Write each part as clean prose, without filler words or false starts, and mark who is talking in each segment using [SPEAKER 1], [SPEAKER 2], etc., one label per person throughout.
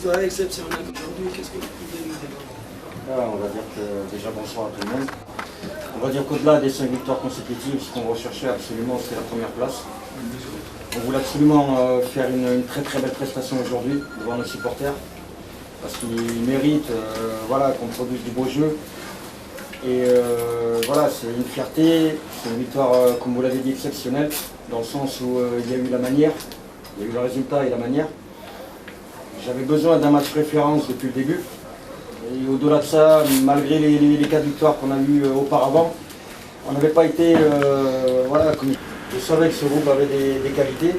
[SPEAKER 1] victoire exceptionnelle aujourd'hui, qu'est-ce que vous pouvez nous dire?
[SPEAKER 2] On va dire que déjà bonsoir à tout le monde. On va dire qu'au-delà des 5 victoires consécutives, ce qu'on recherchait absolument, c'était la première place. On voulait absolument faire une très très belle prestation aujourd'hui devant nos supporters, parce qu'ils méritent voilà, qu'on produise du beau jeu. Et voilà, c'est une fierté, c'est une victoire, comme vous l'avez dit, exceptionnelle, dans le sens où il y a eu la manière, il y a eu le résultat et la manière. J'avais besoin d'un match référence depuis le début. Et au-delà de ça, malgré les 4 victoires qu'on a eues auparavant, on n'avait pas été voilà, comme je savais que ce groupe avait des qualités,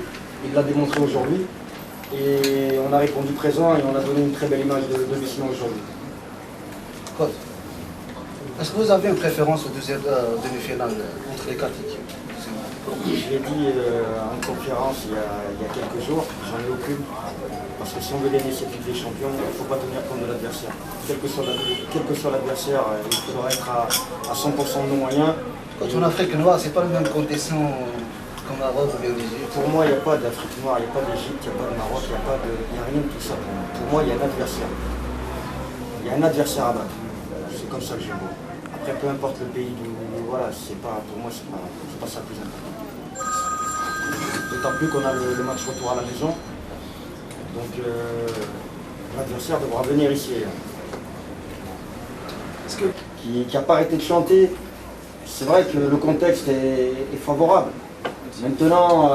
[SPEAKER 2] il l'a démontré aujourd'hui. Et on a répondu présent et on a donné une très belle image de Lucien aujourd'hui.
[SPEAKER 3] Est-ce que vous avez une préférence au deuxième demi-finale entre les 4 équipes?
[SPEAKER 2] Je l'ai dit en conférence il y a quelques jours, j'en ai aucune. Parce que si on veut gagner cette Ligue des Champions, il ne faut pas tenir compte de l'adversaire. Quel que soit l'adversaire, il faudra être à 100% de nos moyens.
[SPEAKER 3] Quand on Afrique noire, c'est pas la même condition qu'en Maroc ou bien en Égypte.
[SPEAKER 2] Pour moi, il n'y a pas d'Afrique noire, il n'y a pas d'Égypte, il n'y a pas de Maroc, il n'y a rien de tout ça. Pour moi, il y a un adversaire. Il y a un adversaire à battre. C'est comme ça que je le vois. Après, peu importe le pays, voilà, pour moi, c'est pas ça le plus important. D'autant plus qu'on a le match retour à la maison. Donc l'adversaire devra venir ici. Qui n'a pas arrêté de chanter. C'est vrai que le contexte est favorable. Maintenant,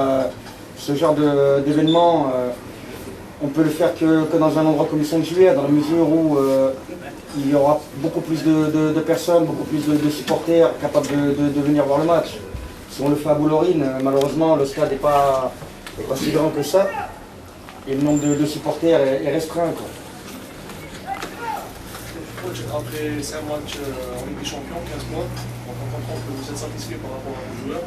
[SPEAKER 2] ce genre d'événement, on peut le faire que dans un endroit comme le 5 juillet, dans la mesure où il y aura beaucoup plus de personnes, beaucoup plus de supporters capables de venir voir le match. Si on le fait à Boulorine, malheureusement, le stade n'est pas si grand que ça. Et le nombre de supporters est restreint.
[SPEAKER 4] Coach, après 5 matchs en Ligue des Champions, 15 points, on comprend que vous êtes satisfait par rapport à vos joueurs.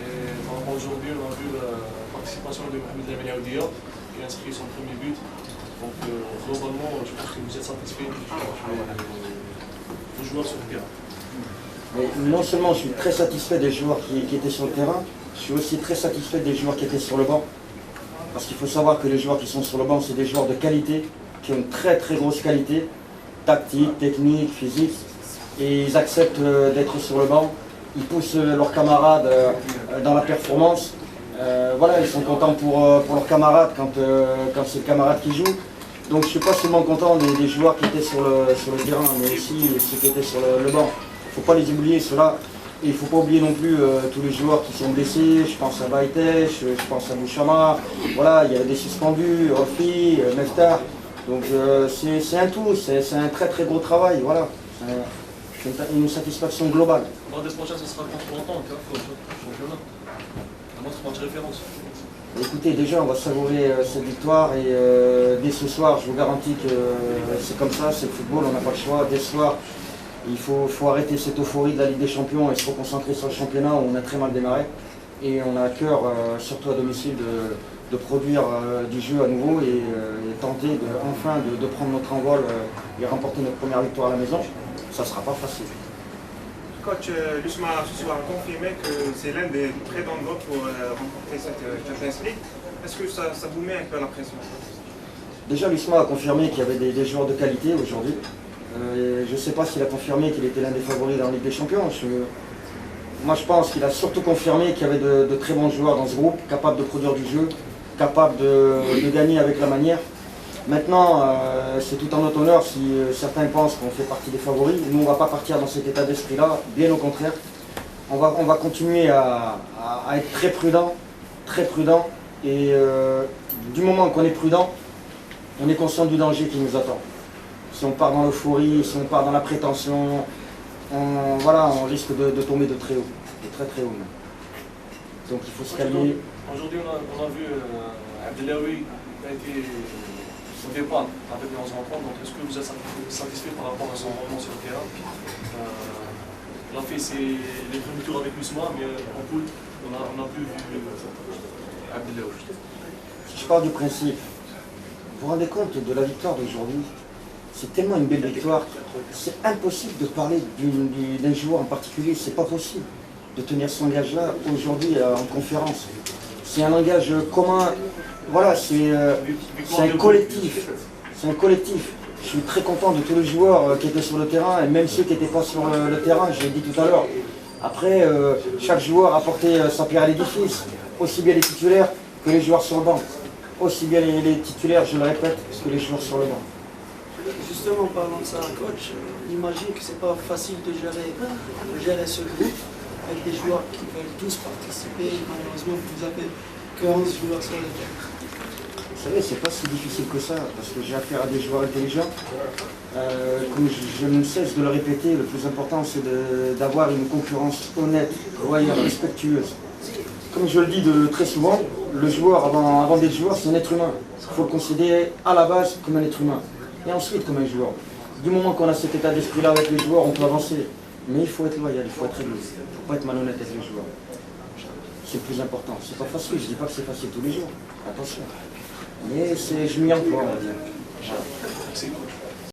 [SPEAKER 4] Et par rapport à aujourd'hui, on a vu la participation de Mohamed Lamine Aoudia qui a inscrit son premier but. Donc globalement, je pense que vous êtes satisfait des joueurs sur le terrain.
[SPEAKER 2] Mais non seulement je suis très satisfait des joueurs qui étaient sur le terrain, je suis aussi très satisfait des joueurs qui étaient sur le banc. Parce qu'il faut savoir que les joueurs qui sont sur le banc, c'est des joueurs de qualité, qui ont une très très grosse qualité, tactique, technique, physique, et ils acceptent d'être sur le banc, ils poussent leurs camarades dans la performance. Voilà, ils sont contents pour leurs camarades quand c'est le camarade qui joue. Donc je ne suis pas seulement content des joueurs qui étaient sur le terrain, mais aussi ceux qui étaient sur le banc. Il ne faut pas les oublier, ceux-là. Et il ne faut pas oublier non plus tous les joueurs qui sont blessés, je pense à Baïtech, je pense à Bouchama, voilà, il y a des suspendus, Rofi, Meftar. Donc c'est un tout, c'est un très très gros travail, voilà. C'est une satisfaction globale.
[SPEAKER 4] Vendredi prochain, ce sera contre Entente, championnat. Un autre match référence.
[SPEAKER 2] Écoutez, déjà on va savourer cette victoire et dès ce soir, je vous garantis que c'est comme ça, c'est le football, on n'a pas le choix. Dès ce soir, il faut arrêter cette euphorie de la Ligue des Champions et se reconcentrer sur le championnat où on a très mal démarré. Et on a à cœur, surtout à domicile, de produire du jeu à nouveau et tenter enfin de prendre notre envol et remporter notre première victoire à la maison. Ça ne sera pas facile.
[SPEAKER 5] Coach, l'USMA ce soir a confirmé que c'est l'un des très dangereux pour remporter cette Champions League. Est-ce que ça vous met un peu la pression?
[SPEAKER 2] Déjà, l'USMA a confirmé qu'il y avait des joueurs de qualité aujourd'hui. Je ne sais pas s'il a confirmé qu'il était l'un des favoris dans la Ligue des Champions. Moi je pense qu'il a surtout confirmé qu'il y avait de très bons joueurs dans ce groupe, capables de produire du jeu, capables de gagner avec la manière. Maintenant, c'est tout en notre honneur si certains pensent qu'on fait partie des favoris. Nous, on ne va pas partir dans cet état d'esprit-là, bien au contraire. On va continuer à être très prudent. Et du moment qu'on est prudent, on est conscient du danger qui nous attend. Si on part dans l'euphorie, si on part dans la prétention, on risque de tomber de très haut, de très très haut même. Donc il faut se calmer.
[SPEAKER 4] Aujourd'hui, on a vu Abdelawi qui a été au départ avec les 11 rencontres. Donc est-ce que vous êtes satisfait par rapport à son rendement sur le terrain? Il a fait les premiers tours avec l'USMA, mais en poule, on a plus vu Abdelawi.
[SPEAKER 2] Si je pars du principe, vous vous rendez compte de la victoire d'aujourd'hui? C'est tellement une belle victoire, c'est impossible de parler d'un joueur en particulier, c'est pas possible de tenir son langage-là aujourd'hui en conférence. C'est un langage commun, voilà, c'est un collectif. C'est un collectif. Je suis très content de tous les joueurs qui étaient sur le terrain, et même ceux qui n'étaient pas sur le terrain, je l'ai dit tout à l'heure. Après, chaque joueur a apporté sa pierre à l'édifice, aussi bien les titulaires que les joueurs sur le banc. Aussi bien les titulaires, je le répète, que les joueurs sur le banc.
[SPEAKER 1] Justement, parlant de ça, coach, j'imagine que c'est pas facile de gérer ce groupe avec des joueurs qui veulent tous participer. Malheureusement, vous avez que 11 joueurs sur le terrain.
[SPEAKER 2] Vous savez, c'est pas si difficile que ça, parce que j'ai affaire à des joueurs intelligents. Comme je ne cesse de le répéter, le plus important c'est d'avoir une concurrence honnête, loyale, respectueuse. Comme je le dis très souvent, le joueur, avant d'être joueur, c'est un être humain. Il faut le considérer à la base comme un être humain, et ensuite comme un joueur. Du moment qu'on a cet état d'esprit-là avec les joueurs, on peut avancer. Mais il faut être loyal, il faut être réglo. Il ne faut pas être malhonnête avec les joueurs. C'est le plus important. C'est pas facile, je ne dis pas que c'est facile tous les jours. Attention. Mais je m'y emploie, on va dire.
[SPEAKER 4] Merci.